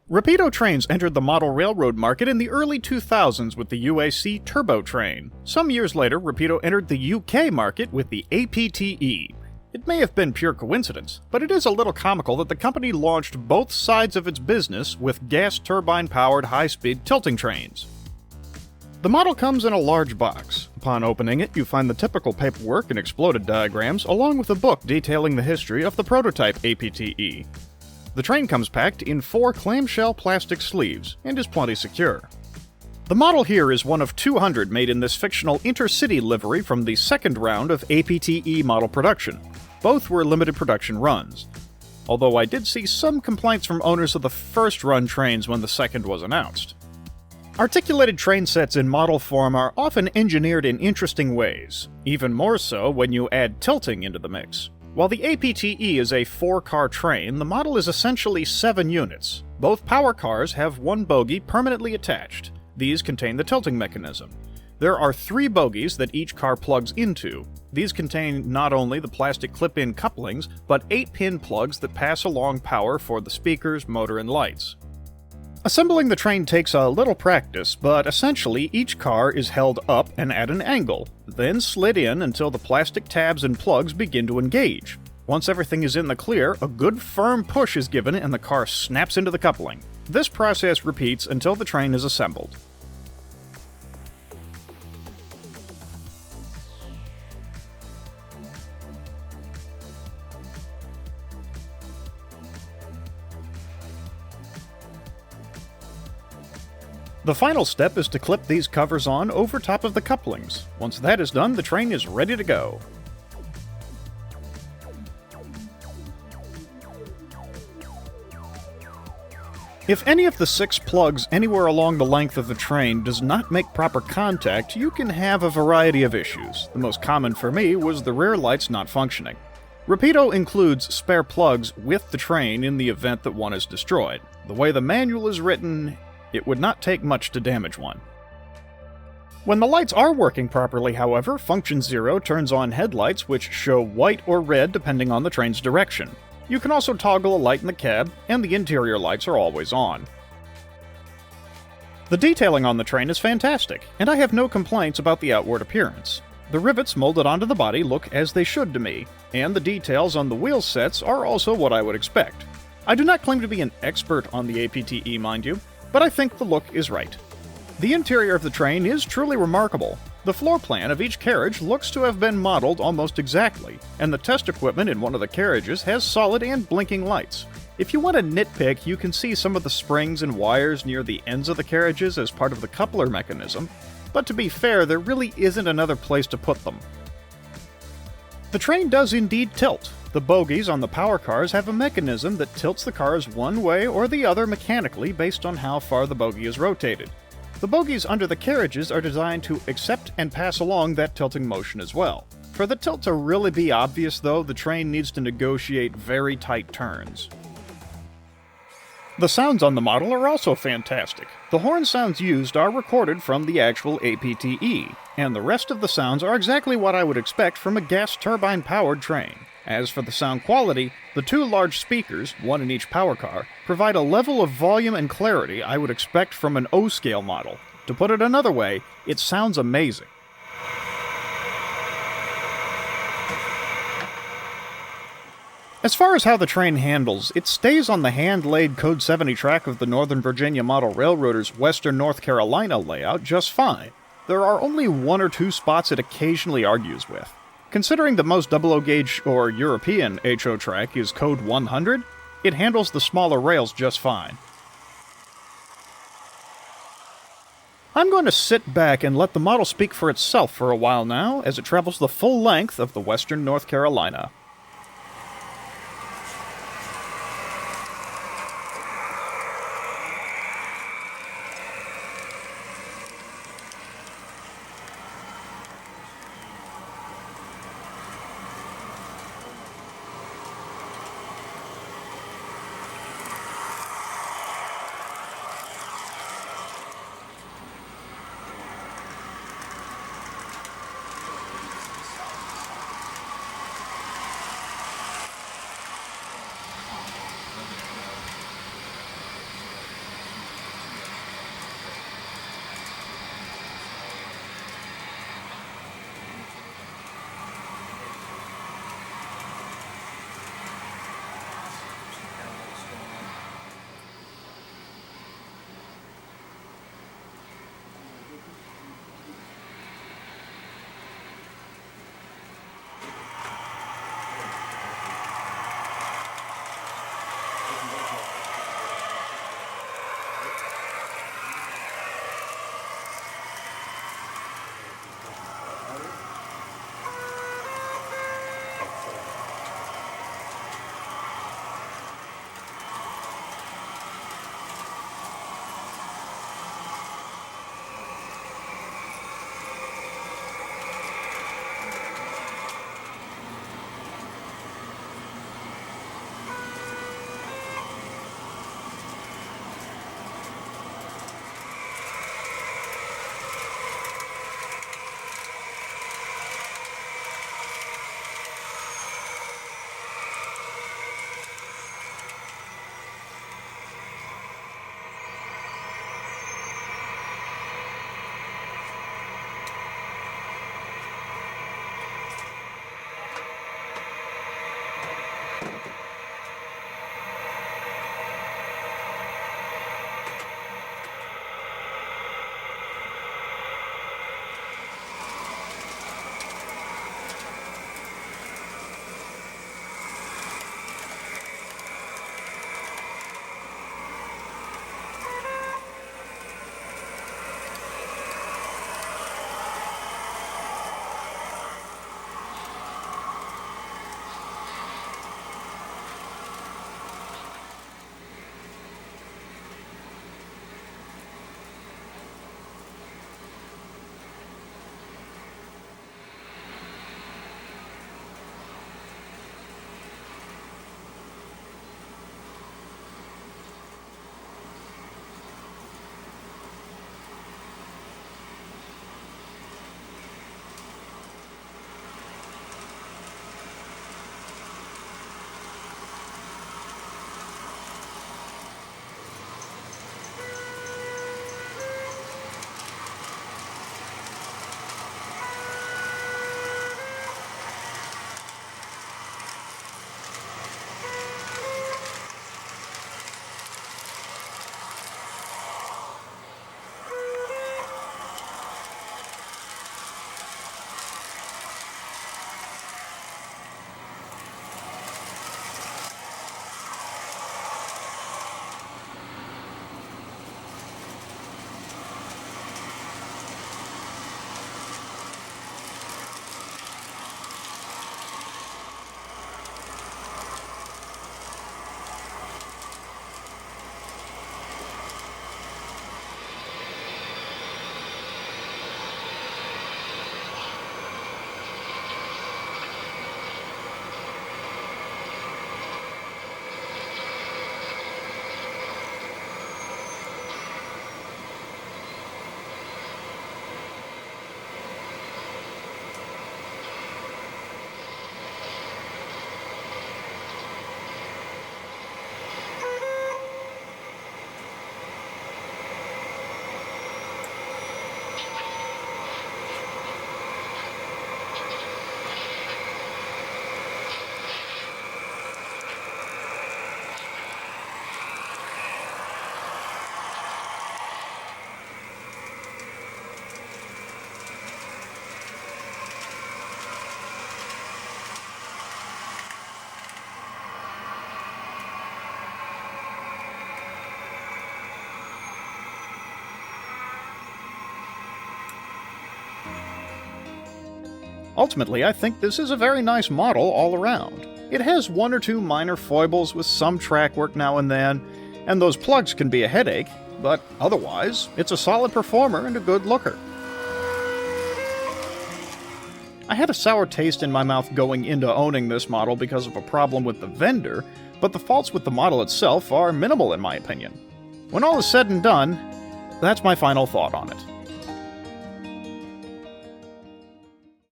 Rapido trains entered the model railroad market in the early 2000s with the UAC Turbo train. Some years later, Rapido entered the UK market with the APT-E. It may have been pure coincidence, but it is a little comical that the company launched both sides of its business with gas turbine-powered high-speed tilting trains. The model comes in a large box. Upon opening it, you find the typical paperwork and exploded diagrams, along with a book detailing the history of the prototype APT-E. The train comes packed in 4 clamshell plastic sleeves and is plenty secure. The model here is one of 200 made in this fictional intercity livery from the second round of APT-E model production. Both were limited production runs, although I did see some complaints from owners of the first run trains when the second was announced. Articulated train sets in model form are often engineered in interesting ways, even more so when you add tilting into the mix. While the APT-E is a 4-car train, the model is essentially 7 units. Both power cars have 1 bogie permanently attached. These contain the tilting mechanism. There are 3 bogies that each car plugs into. These contain not only the plastic clip-in couplings, but 8-pin plugs that pass along power for the speakers, motor, and lights. Assembling the train takes a little practice, but essentially each car is held up and at an angle, then slid in until the plastic tabs and plugs begin to engage. Once everything is in the clear, a good firm push is given and the car snaps into the coupling. This process repeats until the train is assembled. The final step is to clip these covers on over top of the couplings. Once that is done, the train is ready to go. If any of the 6 plugs anywhere along the length of the train does not make proper contact, you can have a variety of issues. The most common for me was the rear lights not functioning. Rapido includes spare plugs with the train in the event that one is destroyed. The way the manual is written, it would not take much to damage one. When the lights are working properly, however, Function 0 turns on headlights which show white or red depending on the train's direction. You can also toggle a light in the cab, and the interior lights are always on. The detailing on the train is fantastic, and I have no complaints about the outward appearance. The rivets molded onto the body look as they should to me, and the details on the wheel sets are also what I would expect. I do not claim to be an expert on the APT-E, mind you, but I think the look is right. The interior of the train is truly remarkable. The floor plan of each carriage looks to have been modeled almost exactly, and the test equipment in one of the carriages has solid and blinking lights. If you want to nitpick, you can see some of the springs and wires near the ends of the carriages as part of the coupler mechanism, but to be fair, there really isn't another place to put them. The train does indeed tilt. The bogies on the power cars have a mechanism that tilts the cars one way or the other mechanically based on how far the bogie is rotated. The bogies under the carriages are designed to accept and pass along that tilting motion as well. For the tilt to really be obvious, though, the train needs to negotiate very tight turns. The sounds on the model are also fantastic. The horn sounds used are recorded from the actual APT-E, and the rest of the sounds are exactly what I would expect from a gas turbine-powered train. As for the sound quality, the 2 large speakers, one in each power car, provide a level of volume and clarity I would expect from an O-scale model. To put it another way, it sounds amazing. As far as how the train handles, it stays on the hand-laid Code 70 track of the Northern Virginia Model Railroaders' Western North Carolina layout just fine. There are only 1 or 2 spots it occasionally argues with. Considering that most double-O gauge or European HO track is code 100, it handles the smaller rails just fine. I'm going to sit back and let the model speak for itself for a while now as it travels the full length of the Western North Carolina. Ultimately, I think this is a very nice model all around. It has one or two minor foibles with some track work now and then, and those plugs can be a headache, but otherwise, it's a solid performer and a good looker. I had a sour taste in my mouth going into owning this model because of a problem with the vendor, but the faults with the model itself are minimal in my opinion. When all is said and done, that's my final thought on it.